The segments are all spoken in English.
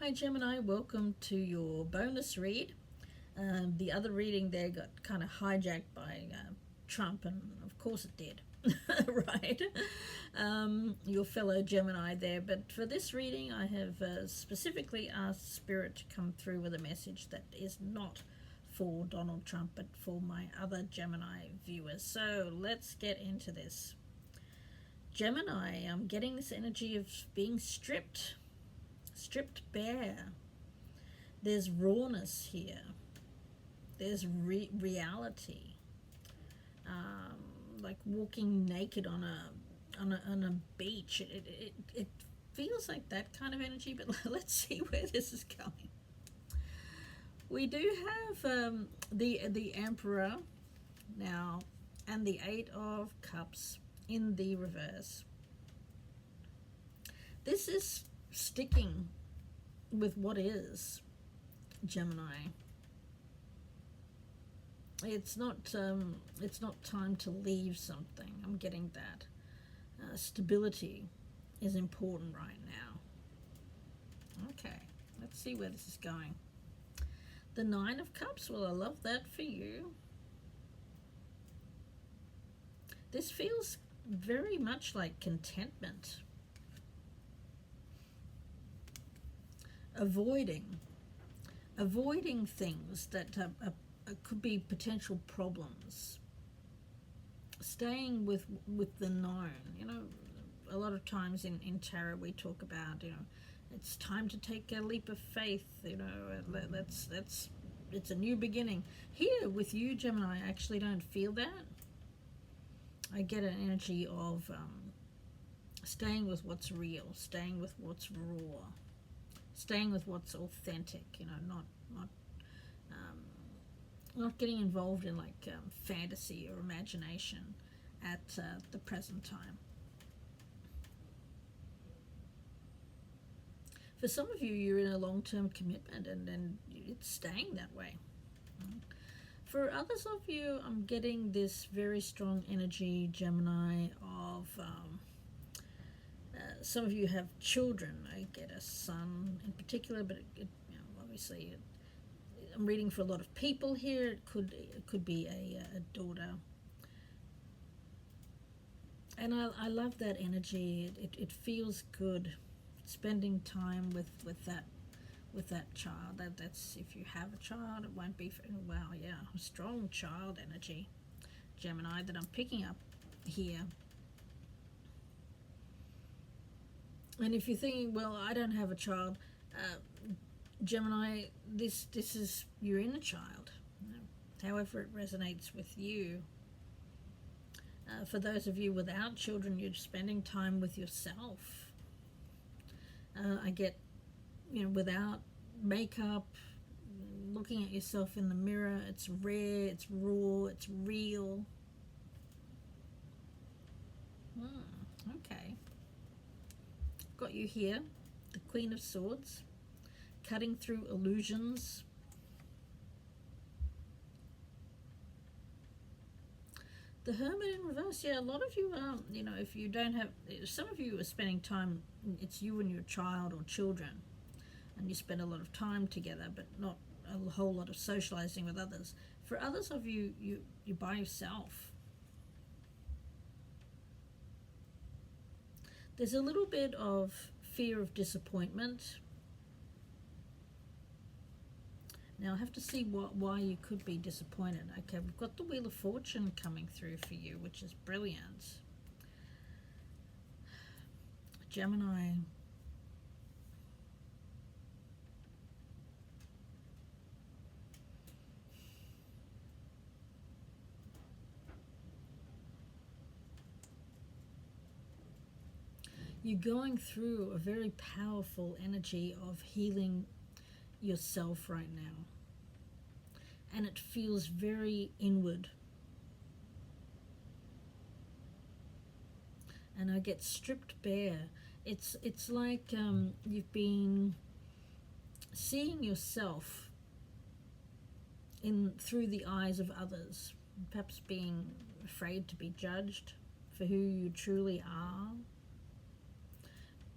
Hi Gemini, welcome to your bonus read. The other reading there got kind of hijacked by Trump, and of course it did, right? Your fellow Gemini there. But for this reading, I have specifically asked Spirit to come through with a message that is not for Donald Trump, but for my other Gemini viewers. So let's get into this. Gemini, I'm getting this energy of being stripped bare. There's rawness here. There's reality. Like walking naked on a beach. It feels like that kind of energy. But let's see where this is going. We do have the Emperor now, and the Eight of Cups in the reverse. This is sticking with what is, Gemini. It's not time to leave something. I'm getting that. Stability is important right now. Okay, let's see where this is going. The Nine of Cups, well, I love that for you. This feels very much like contentment. Avoiding things that could be potential problems. Staying with the known. A lot of times in tarot we talk about, it's time to take a leap of faith. It's a new beginning. Here with you, Gemini, I actually don't feel that. I get an energy of staying with what's real, staying with what's raw, staying with what's authentic. Not getting involved in fantasy or imagination at the present time. For some of you, you're in a long-term commitment and it's staying that way. For others of you, I'm getting this very strong energy, Gemini, of some of you have children. I get a son in particular, but obviously I'm reading for a lot of people here. It could be a daughter. And I love that energy. It feels good spending time with that child. That's if you have a child, it won't be strong child energy, Gemini, that I'm picking up here. And if you're thinking, well, I don't have a child, Gemini, this is your inner child, however it resonates with you. For those of you without children, you're spending time with yourself. I get, without makeup, looking at yourself in the mirror. It's rare, it's raw, it's real. Okay. Got you here, the Queen of Swords, cutting through illusions. The Hermit in reverse. Yeah, a lot of you are, if you don't have, some of you are spending time, it's you and your child or children, and you spend a lot of time together, but not a whole lot of socializing with others. For others of you, you're by yourself. There's a little bit of fear of disappointment. Now I have to see why you could be disappointed. Okay, we've got the Wheel of Fortune coming through for you, which is brilliant. Gemini. You're going through a very powerful energy of healing yourself right now. And it feels very inward. And I get stripped bare. It's like you've been seeing yourself through the eyes of others, perhaps being afraid to be judged for who you truly are.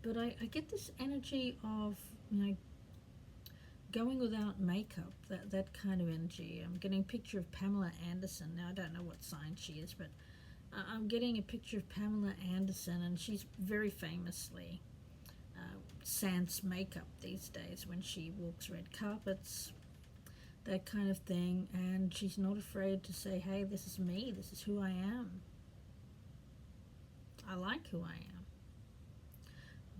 But I get this energy of, going without makeup, that kind of energy. I'm getting a picture of Pamela Anderson. Now, I don't know what sign she is, but I'm getting a picture of Pamela Anderson, and she's very famously sans makeup these days when she walks red carpets, that kind of thing, and she's not afraid to say, hey, this is me, this is who I am. I like who I am.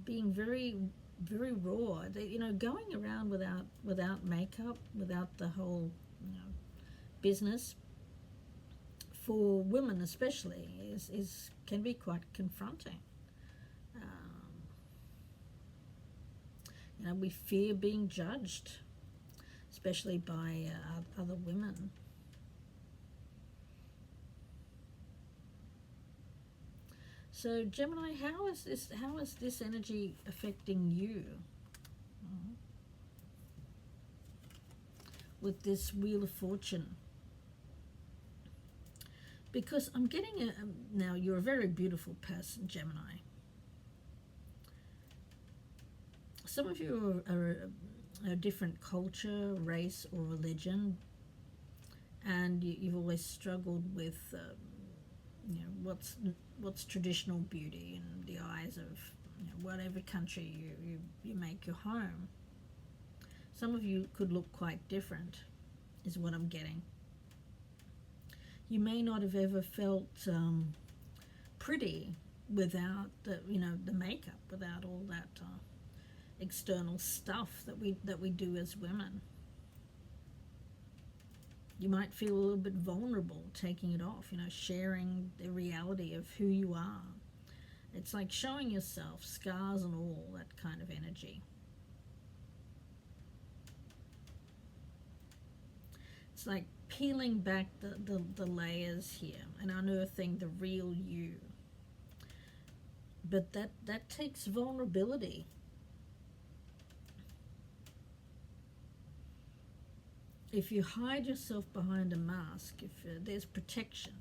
Being very, very raw. Going around without makeup, without the whole, business, for women especially, can be quite confronting. We fear being judged, especially by other women. So Gemini, how is this energy affecting you with this Wheel of Fortune? Because I'm getting now you're a very beautiful person, Gemini. Some of you are a different culture, race, or religion, and you've always struggled with what's traditional beauty in the eyes of whatever country you make your home. Some of you could look quite different, is what I'm getting. You may not have ever felt pretty without the makeup, without all that external stuff that we do as women. You might feel a little bit vulnerable taking it off, sharing the reality of who you are. It's like showing yourself, scars and all, that kind of energy. It's like peeling back the layers here and unearthing the real you. But that takes vulnerability. If you hide yourself behind a mask, if there's protection,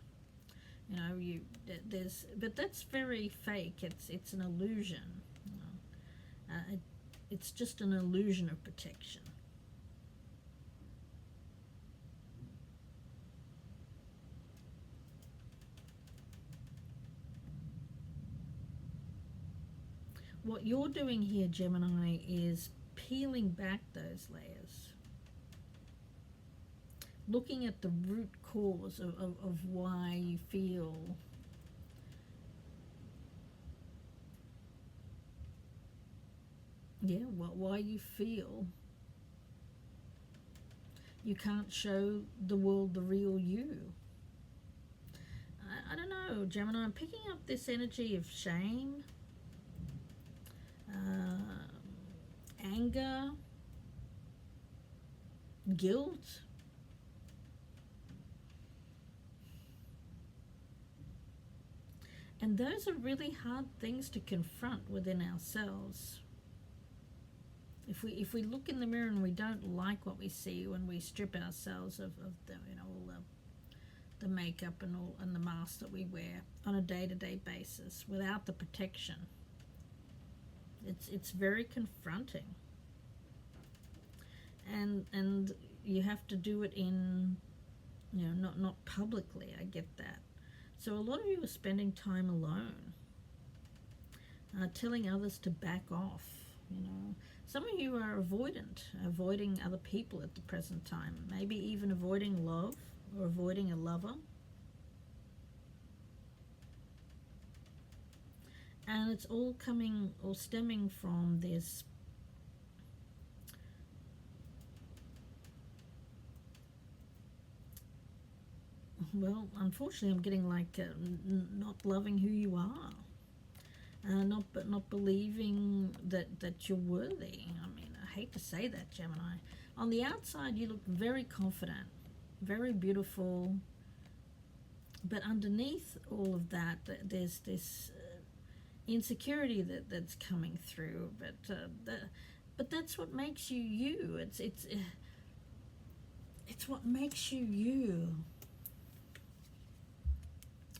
but that's very fake. It's an illusion. It's just an illusion of protection. What you're doing here, Gemini, is peeling back those layers. Looking at the root cause of why you feel why you feel you can't show the world the real you. I don't know, Gemini, I'm picking up this energy of shame, anger, guilt. And those are really hard things to confront within ourselves. If we look in the mirror and we don't like what we see, when we strip ourselves of the, all the makeup and the masks that we wear on a day-to-day basis without the protection, it's very confronting. And you have to do it in, not publicly. I get that. So a lot of you are spending time alone, telling others to back off. Some of you are avoiding other people at the present time, maybe even avoiding love or avoiding a lover. And it's all stemming from this unfortunately, I'm getting like not loving who you are, not believing that you're worthy. I mean, I hate to say that, Gemini. On the outside, you look very confident, very beautiful, but underneath all of that, there's this insecurity that's coming through. But that's what makes you you. It's what makes you you.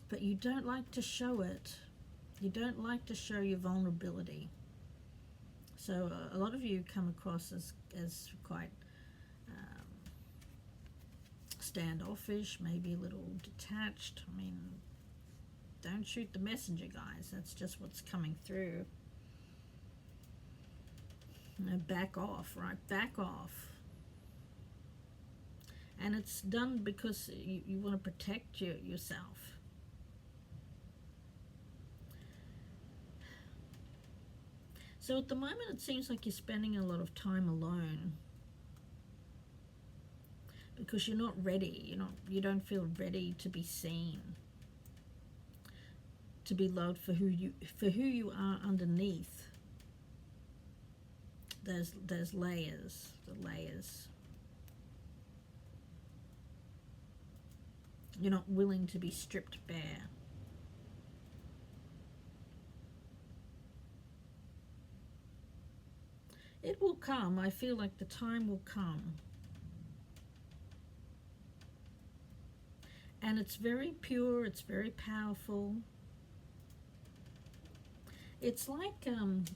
But you don't like to show it. You don't like to show your vulnerability. So a lot of you come across as quite standoffish, maybe a little detached. I mean, don't shoot the messenger, guys. That's just what's coming through. Back off, right? Back off. And it's done because you want to protect yourself. So at the moment it seems like you're spending a lot of time alone because you're not ready. You don't feel ready to be seen, to be loved for who you are underneath. There's layers, the layers. You're not willing to be stripped bare. It will come. I feel like the time will come. And it's very pure, it's very powerful. It's like, I'm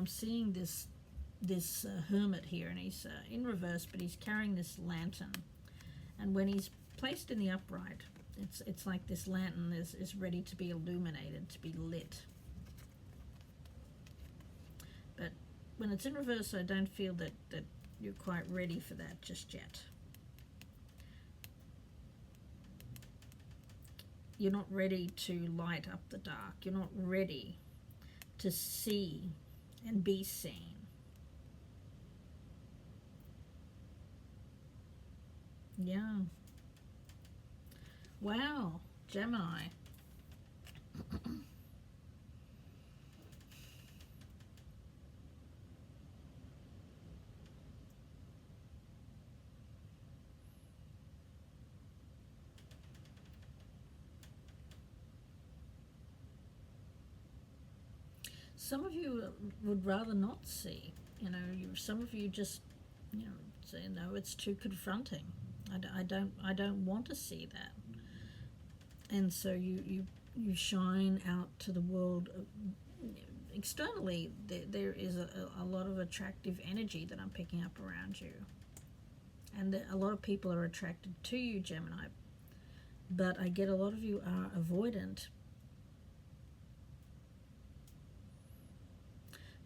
seeing this hermit here, and he's in reverse, but he's carrying this lantern. And when he's placed in the upright, it's like this lantern is ready to be illuminated, to be lit. But when it's in reverse, I don't feel that you're quite ready for that just yet. You're not ready to light up the dark. You're not ready to see and be seen. Yeah. Wow, Gemini. Some of you would rather not see. Some of you just, say, no, it's too confronting. I don't want to see that. And so you shine out to the world. Externally, there is a lot of attractive energy that I'm picking up around you. And a lot of people are attracted to you, Gemini. But I get a lot of you are avoidant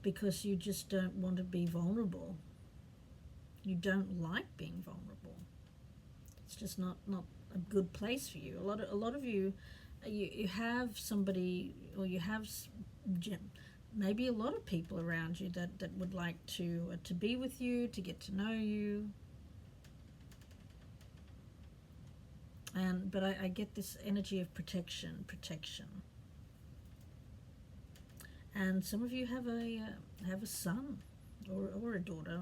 because you just don't want to be vulnerable. You don't like being vulnerable. It's just not a good place for you. A lot of you have somebody, or you have maybe a lot of people around you that would like to be with you, to get to know you. But I get this energy of protection. And some of you have a son or a daughter.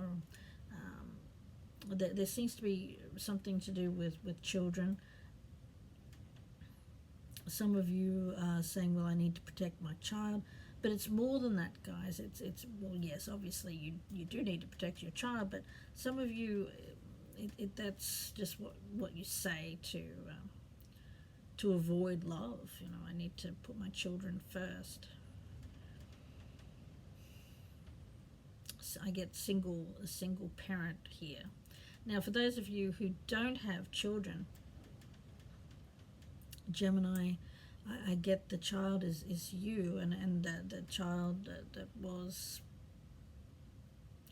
There seems to be something to do with children. Some of you are saying, well, I need to protect my child. But it's more than that, guys. It's well, yes, obviously you do need to protect your child, but some of you, that's just what you say to avoid love. I need to put my children first. So I get a single parent here. Now, for those of you who don't have children, Gemini, I get the child is you, and the child that was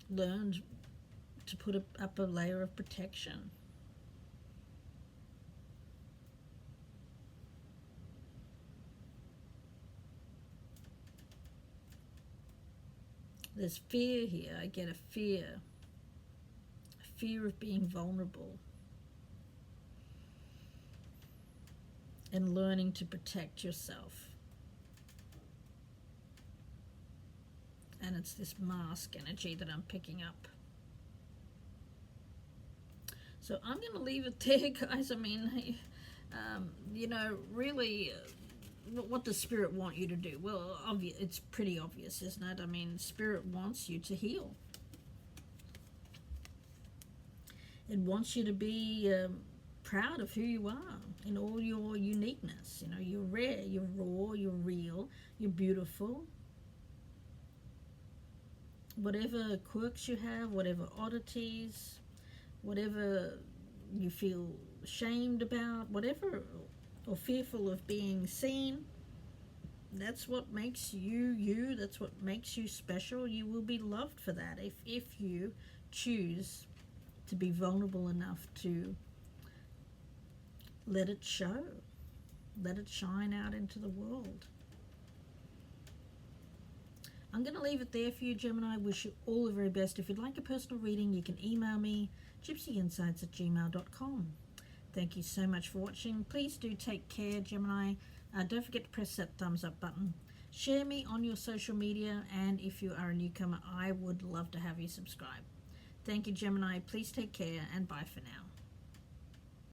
learned to put up a layer of protection. There's fear here. I get a fear of being vulnerable and learning to protect yourself. And it's this mask energy that I'm picking up. So I'm going to leave it there, guys. I mean, really, what does Spirit want you to do? Well, it's pretty obvious, isn't it? I mean, Spirit wants you to heal. It wants you to be proud of who you are in all your uniqueness. You're rare, you're raw, you're real, you're beautiful. whatever quirks you have, whatever oddities, whatever you feel ashamed about, whatever, or fearful of being seen, that's what makes you you. That's what makes you special. You will be loved for that if you choose to be vulnerable enough to let it show, let it shine out into the world. I'm going to leave it there for you, Gemini. I wish you all the very best. If you'd like a personal reading, you can email me, gypsyinsights@gmail.com. Thank you so much for watching. Please do take care, Gemini. Don't forget to press that thumbs up button. Share me on your social media, and if you are a newcomer, I would love to have you subscribe. Thank you, Gemini. Please take care, and bye for now.